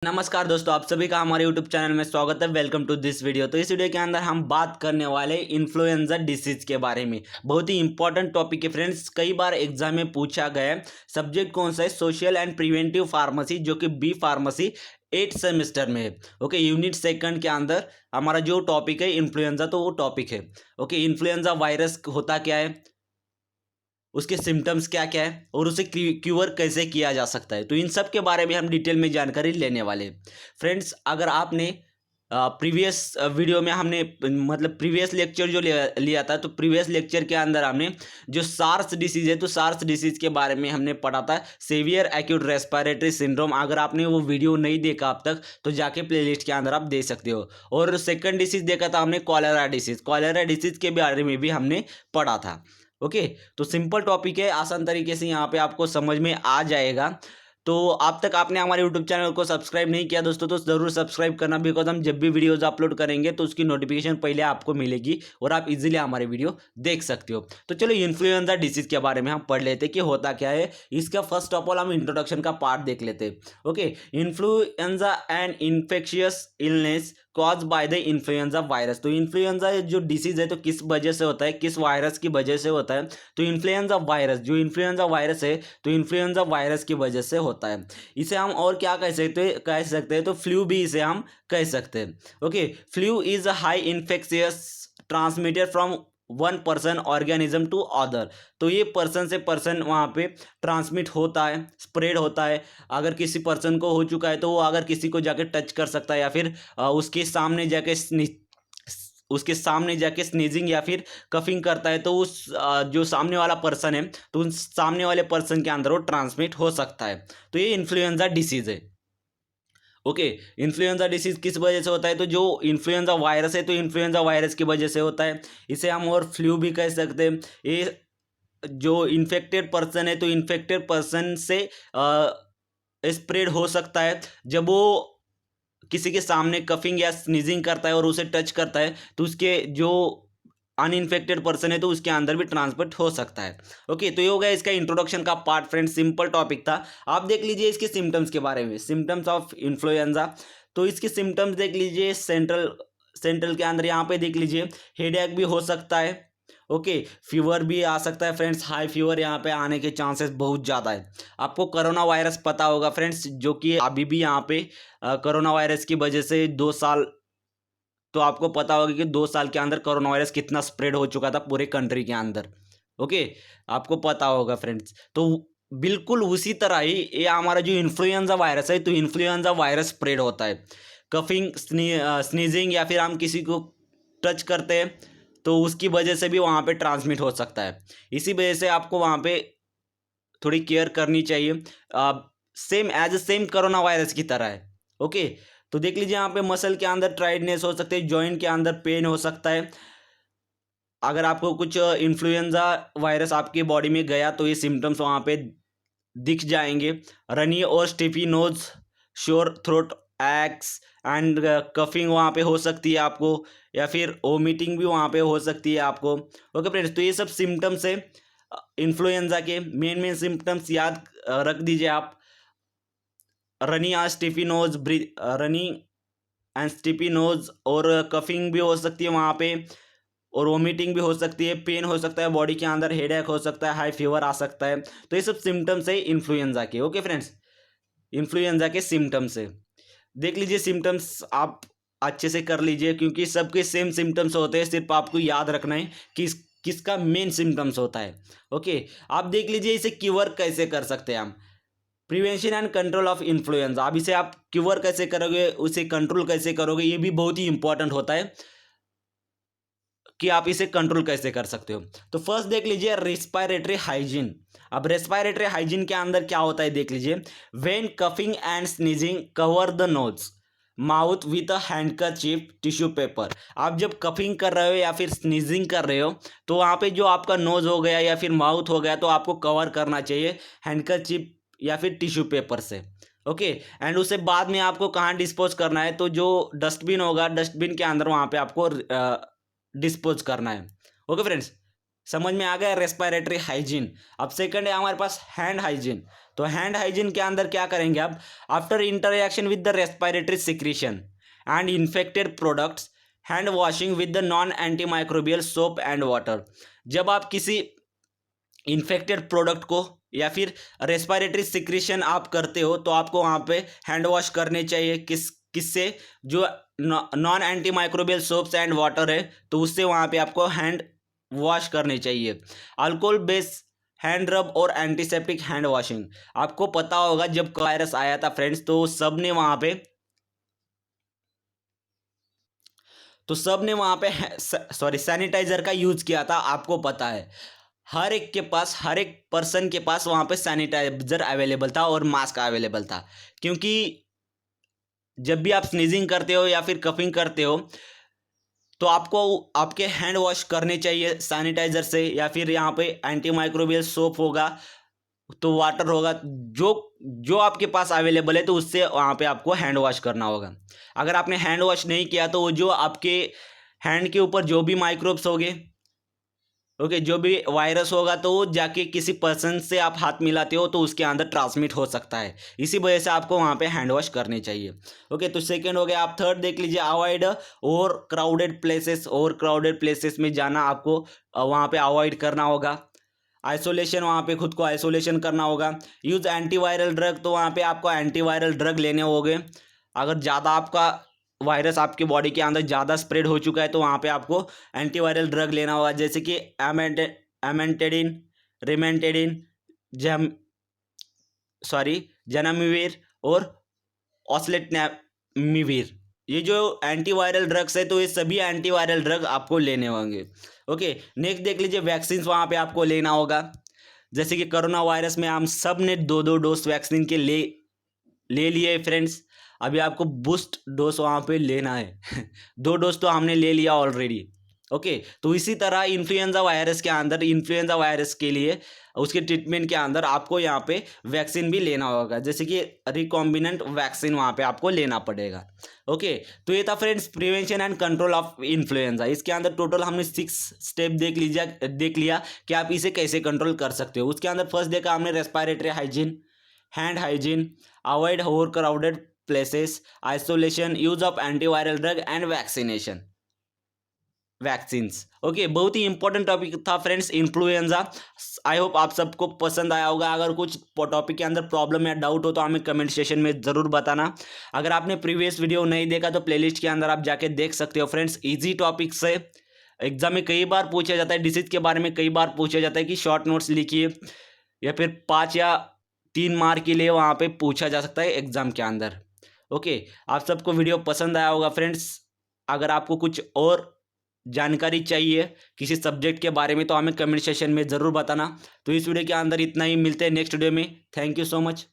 नमस्कार दोस्तों, आप सभी का हमारे YouTube चैनल में स्वागत है। Welcome to this video. तो इस वीडियो के अंदर हम बात करने वाले इन्फ्लुएंजा डिसीज के बारे में। बहुत ही इंपॉर्टेंट टॉपिक है फ्रेंड्स, कई बार एग्जाम में पूछा गया है। सब्जेक्ट कौन सा है? सोशल एंड प्रिवेंटिव फार्मेसी, जो कि बी फार्मेसी 8th सेमेस्टर में है। ओके, यूनिट सेकंड के अंदर हमारा जो टॉपिक है इन्फ्लुएंजा, तो वो टॉपिक है। ओके, इन्फ्लुएंजा वायरस होता क्या है, उसके सिम्टम्स क्या क्या है और उसे क्यूर कैसे किया जा सकता है, तो इन सब के बारे में हम डिटेल में जानकारी लेने वाले हैं। फ्रेंड्स, अगर आपने प्रीवियस वीडियो में हमने मतलब प्रीवियस लेक्चर जो लिया था, तो प्रीवियस लेक्चर के अंदर हमने जो सार्स डिसीज है, तो सार्स डिसीज के बारे में हमने पढ़ा था, सीवियर एक्यूट रेस्पिरेटरी सिंड्रोम। अगर आपने वो वीडियो नहीं देखा अब तक, तो जाके प्लेलिस्ट के अंदर आप देख सकते हो। और सेकंड डिसीज देखा था हमने, कॉलेरा डिसीज। कॉलेरा डिसीज के बारे में भी हमने पढ़ा था। ओके, तो सिंपल टॉपिक है, आसान तरीके से यहाँ पे आपको समझ में आ जाएगा। तो अब तक आपने हमारे यूट्यूब चैनल को सब्सक्राइब नहीं किया दोस्तों, तो ज़रूर सब्सक्राइब करना, बिकॉज हम जब भी वीडियोज अपलोड करेंगे तो उसकी नोटिफिकेशन पहले आपको मिलेगी और आप इजीली हमारे वीडियो देख सकते हो। तो चलो इन्फ्लुएंजा डिसीज के बारे में हम पढ़ लेते हैं कि होता क्या है। इसका फर्स्ट ऑफ ऑल हम इंट्रोडक्शन का पार्ट देख लेते हैं। Okay, influenza and infectious illness cause by the influenza virus. तो इन्फ्लुएंजा जो डिसीज है, तो किस वजह से होता है, किस वायरस की वजह से होता है? तो इन्फ्लुएंजा वायरस, जो इन्फ्लुएंजा वायरस है, तो इन्फ्लुएंजा वायरस की वजह से होता है। इसे हम और क्या कह सकते हैं, तो फ्लू भी इसे हम कह सकते हैं। Okay, flu is a high infectious transmitted from one person organism to other. तो ये पर्सन से पर्सन वहाँ पे ट्रांसमिट होता है, स्प्रेड होता है। अगर किसी पर्सन को हो चुका है, तो वो अगर किसी को जाके टच कर सकता है, या फिर उसके सामने जाके स्नीजिंग या फिर कफिंग करता है, तो उस जो सामने वाला पर्सन है, तो उस सामने वाले पर्सन के अंदर वो ट्रांसमिट हो सकता है। तो ये इन्फ्लुएंजा डिसीज है। ओके, इन्फ्लुएंजा डिसीज किस वजह से होता है? तो जो इन्फ्लुएंजा वायरस है, तो इन्फ्लुएंजा वायरस की वजह से होता है। इसे हम और फ्लू भी कह सकते हैं। ये जो इन्फेक्टेड पर्सन है, तो इन्फेक्टेड पर्सन से स्प्रेड हो सकता है जब वो किसी के सामने कफिंग या स्नीजिंग करता है और उसे टच करता है, तो उसके जो अनइन्फेक्टेड पर्सन है, तो उसके अंदर भी ट्रांसमिट हो सकता है। ओके, तो ये हो गया इसका इंट्रोडक्शन का पार्ट। फ्रेंड, सिंपल टॉपिक था। आप देख लीजिए इसके सिम्टम्स के बारे में, सिम्टम्स ऑफ इन्फ्लुएंजा। तो इसके सिम्टम्स देख लीजिए, सेंट्रल के अंदर यहाँ पे देख लीजिए, हेडेक भी हो सकता है। ओके, फीवर भी आ सकता है फ्रेंड्स, हाई फीवर यहाँ पे आने के चांसेस बहुत ज़्यादा है। आपको कोरोना वायरस पता होगा फ्रेंड्स, जो कि अभी भी यहाँ पे कोरोना वायरस की वजह से 2 साल, तो आपको पता होगा कि 2 साल के अंदर कोरोना वायरस कितना स्प्रेड हो चुका था पूरे कंट्री के अंदर। ओके, आपको पता होगा फ्रेंड्स। तो बिल्कुल उसी तरह ही ये हमारा जो इन्फ्लुएंजा वायरस है, तो इन्फ्लुएंजा वायरस स्प्रेड होता है कफिंग, स्नीजिंग, या फिर हम किसी को टच करते हैं, तो उसकी वजह से भी वहाँ पे ट्रांसमिट हो सकता है। इसी वजह से आपको वहाँ पे थोड़ी केयर करनी चाहिए, सेम कोरोना वायरस की तरह है। ओके, तो देख लीजिए यहाँ पे मसल के अंदर टाइटनेस हो सकती है, जॉइंट के अंदर पेन हो सकता है। अगर आपको कुछ इन्फ्लुएंजा वायरस आपकी बॉडी में गया, तो ये सिम्टम्स वहाँ पे दिख जाएंगे। रनी और stuffy nose, sore throat aches and coughing वहाँ पे हो सकती है आपको, या फिर वोमिटिंग भी वहाँ पे हो सकती है आपको। ओके फ्रेंड्स, तो ये सब सिम्टम्स है इन्फ्लुएंजा के। मेन सिम्टम्स याद रख दीजिए आप। रनी या stuffy nose, runny and stuffy nose, और कफिंग भी हो सकती है वहाँ पे, और वोमिटिंग भी हो सकती है, पेन हो सकता है बॉडी के अंदर, हेडेक हो सकता है, हाई फीवर आ सकता है। तो ये सब सिम्टम्स है इन्फ्लुएंजा के। ओके फ्रेंड्स, इन्फ्लुएंजा के सिम्टम्स है। देख लीजिए सिम्टम्स आप अच्छे से कर लीजिए, क्योंकि सबके सेम सिम्टम्स होते हैं, सिर्फ आपको याद रखना है कि किसका मेन सिम्टम्स होता है। ओके, आप देख लीजिए इसे क्यूर कैसे कर सकते हैं हम। Prevention and control of influenza, अब इसे आप क्यूर कैसे करोगे, उसे कंट्रोल कैसे करोगे, ये भी बहुत ही इंपॉर्टेंट होता है कि आप इसे कंट्रोल कैसे कर सकते हो। तो फर्स्ट देख लीजिए रेस्पिरेटरी हाइजीन। अब रेस्पिरेटरी हाइजीन के अंदर क्या होता है देख लीजिए, when coughing and sneezing cover the nose mouth with a handkerchief tissue paper. आप जब कफिंग कर रहे हो या फिर स्नीजिंग कर रहे हो, तो वहाँ पे जो आपका नोज हो गया या फिर माउथ हो गया, तो आपको कवर करना चाहिए हैंडकरचीफ या फिर टिश्यू पेपर से। ओके, एंड उसे बाद में आपको कहाँ डिस्पोज करना है, तो जो डस्टबिन होगा, डस्टबिन के अंदर वहाँ पे आपको डिस्पोज करना है। ओके फ्रेंड्स, समझ में आ गया रेस्पिरेटरी हाइजीन। अब सेकंड है हमारे पास हैंड हाइजीन। तो हैंड हाइजीन के अंदर क्या करेंगे आप, after interaction with the respiratory secretion and infected products, hand washing with the non antimicrobial soap and water. जब आप किसी इन्फेक्टेड प्रोडक्ट को या फिर रेस्पिरेटरी सिक्रीशन आप करते हो तो आपको वहाँ पे हैंड वॉश करने चाहिए। किससे, जो non antimicrobial soaps and water है तो उससे वहाँ पे आपको हैंड वॉश करने चाहिए। अल्कोहल बेस्ड हैंड रब और एंटीसेप्टिक हैंड वॉशिंग। आपको पता होगा जब वायरस आया था फ्रेंड्स तो सबने वहाँ पे सैनिटाइजर का यूज किया था। आपको पता है हर एक पर्सन के पास वहाँ पे सैनिटाइजर अवेलेबल था और मास्क अवेलेबल था, क्योंकि जब भी आप स्नीजिंग करते हो या फिर कफिंग करते हो तो आपको आपके हैंड वॉश करने चाहिए सैनिटाइजर से, या फिर यहाँ पे एंटीमाइक्रोबियल सोप होगा तो वाटर होगा, जो जो आपके पास अवेलेबल है तो उससे वहाँ पे आपको हैंड वॉश करना होगा। अगर आपने हैंड वॉश नहीं किया तो वो जो आपके हैंड के ऊपर जो भी माइक्रोब्स होंगे, ओके, जो भी वायरस होगा तो वो जाके किसी पर्सन से आप हाथ मिलाते हो तो उसके अंदर ट्रांसमिट हो सकता है। इसी वजह से आपको वहाँ पे हैंड वॉश करनी चाहिए। ओके, तो सेकंड हो गया। आप थर्ड देख लीजिए, अवॉइड और क्राउडेड प्लेसेस में जाना आपको वहाँ पे अवॉइड करना होगा। आइसोलेशन, वहाँ पे खुद को आइसोलेशन करना होगा। यूज़ एंटीवायरल ड्रग, तो वहाँ पे आपको एंटीवायरल ड्रग लेने होंगे। अगर ज़्यादा आपका वायरस आपकी बॉडी के अंदर ज़्यादा स्प्रेड हो चुका है तो वहाँ पे आपको एंटीवायरल ड्रग लेना होगा, जैसे कि एमेंटेडिन, रिमेंटेडिन, जेनामिविर और ऑस्लेटमिविर। ये जो एंटीवायरल ड्रग्स है तो ये सभी एंटीवायरल ड्रग आपको लेने होंगे। ओके, नेक्स्ट देख लीजिए, वैक्सीन वहाँ पे आपको लेना होगा। जैसे कि कोरोना वायरस में हम सब ने 2-2 डोज वैक्सीन के ले लिए फ्रेंड्स। अभी आपको बूस्ट डोज वहाँ पे लेना है 2 डोज तो हमने ले लिया ऑलरेडी। ओके, तो इसी तरह इन्फ्लुएंजा वायरस के लिए उसके ट्रीटमेंट के अंदर आपको यहाँ पे वैक्सीन भी लेना होगा, जैसे कि रिकॉम्बिनेंट वैक्सीन वहाँ पे आपको लेना पड़ेगा। ओके, तो ये था friends prevention and control of influenza. इसके अंदर टोटल हमने 6 स्टेप देख लिया कि आप इसे कैसे कंट्रोल कर सकते हो। उसके अंदर फर्स्ट देखा हमने respiratory hygiene, hand hygiene, avoid over crowded places, isolation, use of antiviral drug and vaccines. Okay, बहुत ही इंपॉर्टेंट टॉपिक था फ्रेंड्स इन्फ्लुएंजा। आई होप आप सबको पसंद आया होगा। अगर कुछ टॉपिक के अंदर प्रॉब्लम या डाउट हो तो हमें कमेंट सेक्शन में ज़रूर बताना। अगर आपने प्रीवियस वीडियो नहीं देखा तो प्लेलिस्ट के अंदर आप जाके देख सकते हो फ्रेंड्स। इजी टॉपिक से एग्जाम में कई बार पूछा जाता है, डिसीज के बारे में कई बार पूछा जाता है कि शॉर्ट नोट्स लिखिए, या फिर 5 या 3 मार्क के लिए वहाँ पे पूछा जा सकता है एग्जाम के अंदर। ओके, आप सबको वीडियो पसंद आया होगा फ्रेंड्स। अगर आपको कुछ और जानकारी चाहिए किसी सब्जेक्ट के बारे में तो हमें कमेंट सेक्शन में ज़रूर बताना। तो इस वीडियो के अंदर इतना ही, मिलते हैं नेक्स्ट वीडियो में। Thank you so much.